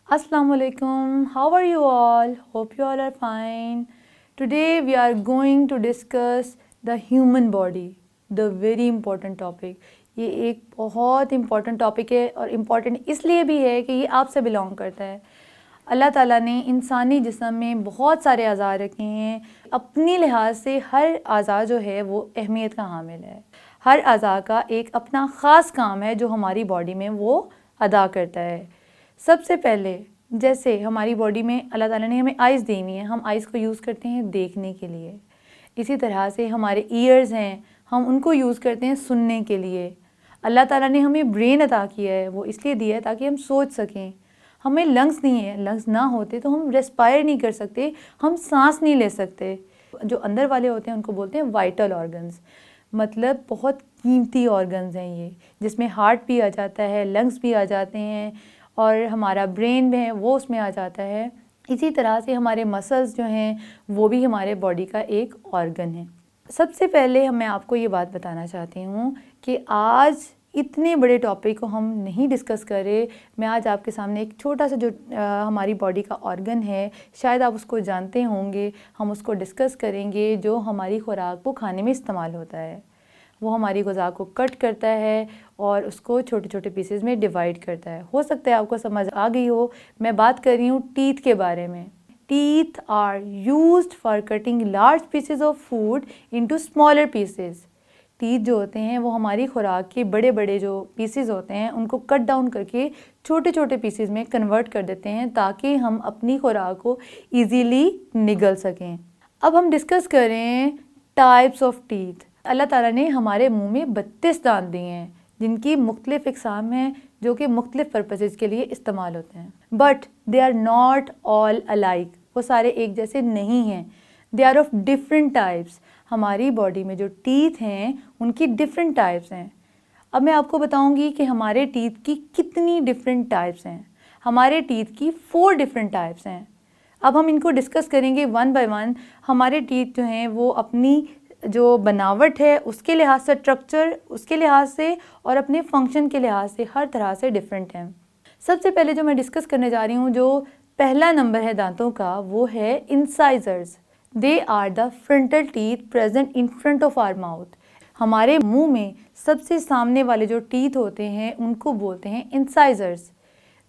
Assalamu alaikum. How are you all? Hope you all are fine. Today we are going to discuss the human body, the very important topic. ये एक बहुत important topic है और important इसलिए भी है कि ये आपसे belong करता है। अल्लाह ताला ने इंसानी जिस्म में बहुत सारे अज़ा रखे हैं। अपनी लिहाज से हर अज़ा जो है वो अहमियत का हामिल है। हर अज़ा का एक अपना ख़ास काम है जो हमारी बॉडी में वो अदा करता है। सबसे पहले जैसे हमारी बॉडी में अल्लाह ताला ने हमें आइज़ दी हुई हैं, हम आइज़ को यूज़ करते हैं देखने के लिए। इसी तरह से हमारे ईयर्स हैं, हम उनको यूज़ करते हैं सुनने के लिए। अल्लाह ताला ने हमें ब्रेन अता किया है, वो इसलिए दिया है ताकि हम सोच सकें। हमें लंग्स नहीं है, लंग्स ना होते तो हम रेस्पायर नहीं कर सकते, हम सांस नहीं ले सकते। जो अंदर वाले होते हैं उनको बोलते हैं वाइटल ऑर्गन्स, मतलब बहुत कीमती ऑर्गन्स हैं ये, जिसमें हार्ट भी आ जाता है, लंग्स भी आ जाते हैं और हमारा ब्रेन है वो उसमें आ जाता है। इसी तरह से हमारे मसल्स जो हैं वो भी हमारे बॉडी का एक ऑर्गन है। सबसे पहले मैं आपको ये बात बताना चाहती हूँ कि आज इतने बड़े टॉपिक को हम नहीं डिस्कस करें। मैं आज आपके सामने एक छोटा सा जो हमारी बॉडी का ऑर्गन है, शायद आप उसको जानते होंगे, हम उसको डिस्कस करेंगे, जो हमारी खुराक को खाने में इस्तेमाल होता है। वो हमारी ग़िज़ा को कट करता है और उसको छोटे छोटे पीसेस में डिवाइड करता है। हो सकता है आपको समझ आ गई हो। मैं बात कर रही हूँ टीथ के बारे में। Teeth are used for cutting large pieces of food into smaller pieces. Teeth जो होते हैं वो हमारी खुराक के बड़े बड़े जो पीसेस होते हैं उनको कट डाउन करके छोटे छोटे पीसेस में कन्वर्ट कर देते हैं ताकि हम अपनी खुराक को ईज़िली निगल सकें। अब हम डिस्कस करें टाइप्स ऑफ टीथ। अल्लाह ताला ने हमारे मुंह में 32 दांत दिए हैं जिनकी मुख्तलिफ इक़साम हैं जो कि मुख्तलिफ पर्पसेस के लिए इस्तेमाल होते हैं। But they are not all alike, वो सारे एक जैसे नहीं हैं। They are of different types. हमारी बॉडी में जो टीथ हैं उनकी डिफरेंट टाइप्स हैं। अब मैं आपको बताऊंगी कि हमारे टीथ की कितनी डिफरेंट टाइप्स हैं। हमारे टीथ की 4 डिफरेंट टाइप्स हैं। अब हम इनको डिस्कस करेंगे वन बाय वन। हमारे टीथ जो हैं वो अपनी जो बनावट है उसके लिहाज से, स्ट्रक्चर उसके लिहाज से और अपने फंक्शन के लिहाज से हर तरह से डिफरेंट हैं। सबसे पहले जो मैं डिस्कस करने जा रही हूँ, जो पहला नंबर है दांतों का, वो है incisors. They are the frontal teeth present in front of our mouth. हमारे मुंह में सबसे सामने वाले जो टीथ होते हैं उनको बोलते हैं incisors.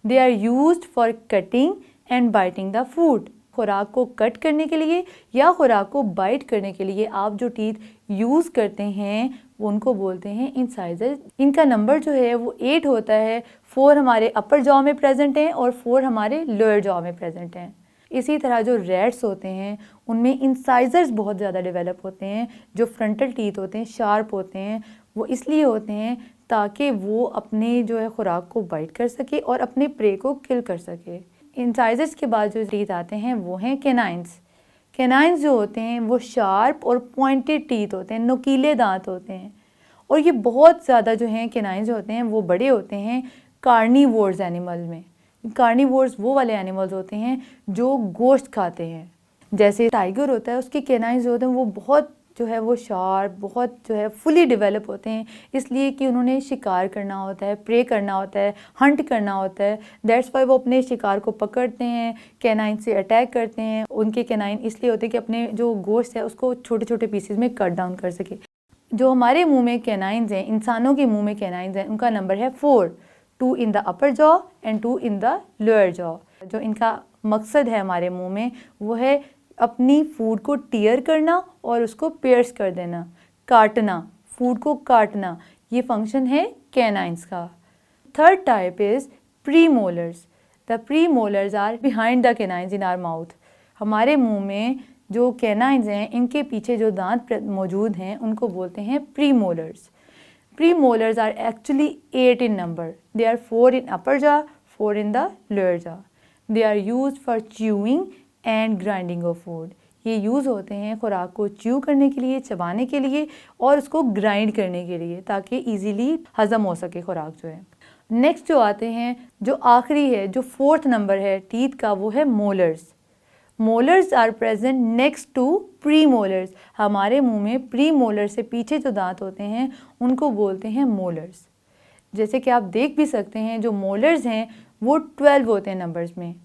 They are used for cutting and biting the food. खुराक को कट करने के लिए या खुराक को बाइट करने के लिए आप जो टीथ यूज़ करते हैं वो उनको बोलते हैं इंसाइजर। इनका नंबर जो है वो 8 होता है। 4 हमारे अपर जॉ में प्रेजेंट हैं और 4 हमारे लोअर जॉ में प्रेजेंट हैं। इसी तरह जो रैट्स होते हैं उनमें इंसाइजर्स बहुत ज़्यादा डेवलप होते हैं। जो फ्रंटल टीथ होते हैं शार्प होते हैं, वो इसलिए होते हैं ताकि वो अपने जो है खुराक को बाइट कर सके और अपने प्रे को किल कर सके। इंसाइजर्स के बाद जो टीथ आते हैं वो हैं कैनाइन्स। कैनाइन्स जो होते हैं वो शार्प और पॉइंटेड टीथ होते हैं, नुकीले दांत होते हैं। और ये बहुत ज़्यादा जो हैं कैनाइन्स जो होते हैं वो बड़े होते हैं कार्निवोर्स एनिमल में। कार्निवोर्स वो वाले एनिमल्स होते हैं जो गोश्त खाते हैं। जैसे टाइगर होता है, उसके कैनाइन्स जो होते हैं वो बहुत जो है वो शार्प, बहुत जो है फुली डेवलप होते हैं, इसलिए कि उन्होंने शिकार करना होता है, प्रे करना होता है, हंट करना होता है। दैट्स वाई वो अपने शिकार को पकड़ते हैं, कैनाइन से अटैक करते हैं। उनके कैनाइन इसलिए होते हैं कि अपने जो गोश्त है उसको छोटे छोटे पीसेस में कट डाउन कर सके। जो हमारे मुंह में कैनाइन्स हैं, इंसानों के मुंह में कैनाइन्स हैं, उनका नंबर है 4, 2 in the upper jaw and 2 in the lower jaw. जो इनका मकसद है हमारे मुंह में वो है अपनी फूड को टीयर करना और उसको पियर्स कर देना, काटना, फूड को काटना, ये फंक्शन है कैनाइन्स का। Third type is premolars. The premolars are behind the canines in our mouth. हमारे मुंह में जो कैनाइन्स हैं इनके पीछे जो दांत मौजूद हैं उनको बोलते हैं premolars. Premolars are actually 8 in number. They are 4 in upper jaw, 4 in the lower jaw. They are used for chewing and grinding of food. ये यूज़ होते हैं खुराक को च्यू करने के लिए, चबाने के लिए और उसको ग्राइंड करने के लिए ताकि इजीली हज़म हो सके खुराक जो है। नेक्स्ट जो आते हैं, जो आखिरी है, जो 4th नंबर है टीथ का, वो है molars. Molars are present next to premolars. हमारे मुंह में प्री मोलर से पीछे जो दांत होते हैं उनको बोलते हैं मोलर्स। जैसे कि आप देख भी सकते हैं जो मोलर्स हैं वो 12 होते हैं नंबर्स में,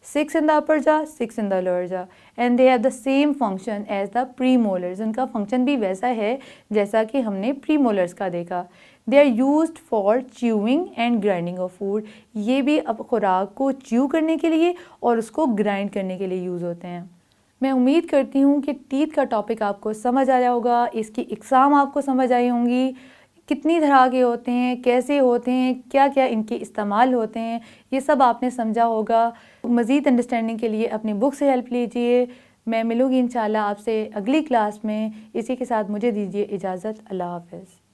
6 in the upper jaw, 6 in the lower jaw, and they have the same function as the premolars. उनका फंक्शन भी वैसा है जैसा कि हमने प्रीमोलर्स का देखा. They are used for chewing and grinding of food. ये भी अब खुराक को च्यू करने के लिए और उसको ग्राइंड करने के लिए यूज़ होते हैं. मैं उम्मीद करती हूँ कि टीथ का टॉपिक आपको समझ आया होगा, इसकी एग्ज़ाम आपको समझ आई होंगी, कितनी तरह के होते हैं, कैसे होते हैं, क्या क्या इनके इस्तेमाल होते हैं, ये सब आपने समझा होगा. मज़ीद अंडरस्टैंडिंग के लिए अपनी बुक से हेल्प लीजिए. मैं मिलूँगी इंशाल्लाह आपसे अगली क्लास में. इसी के साथ मुझे दीजिए इजाज़त. अल्लाह हाफ़िज़.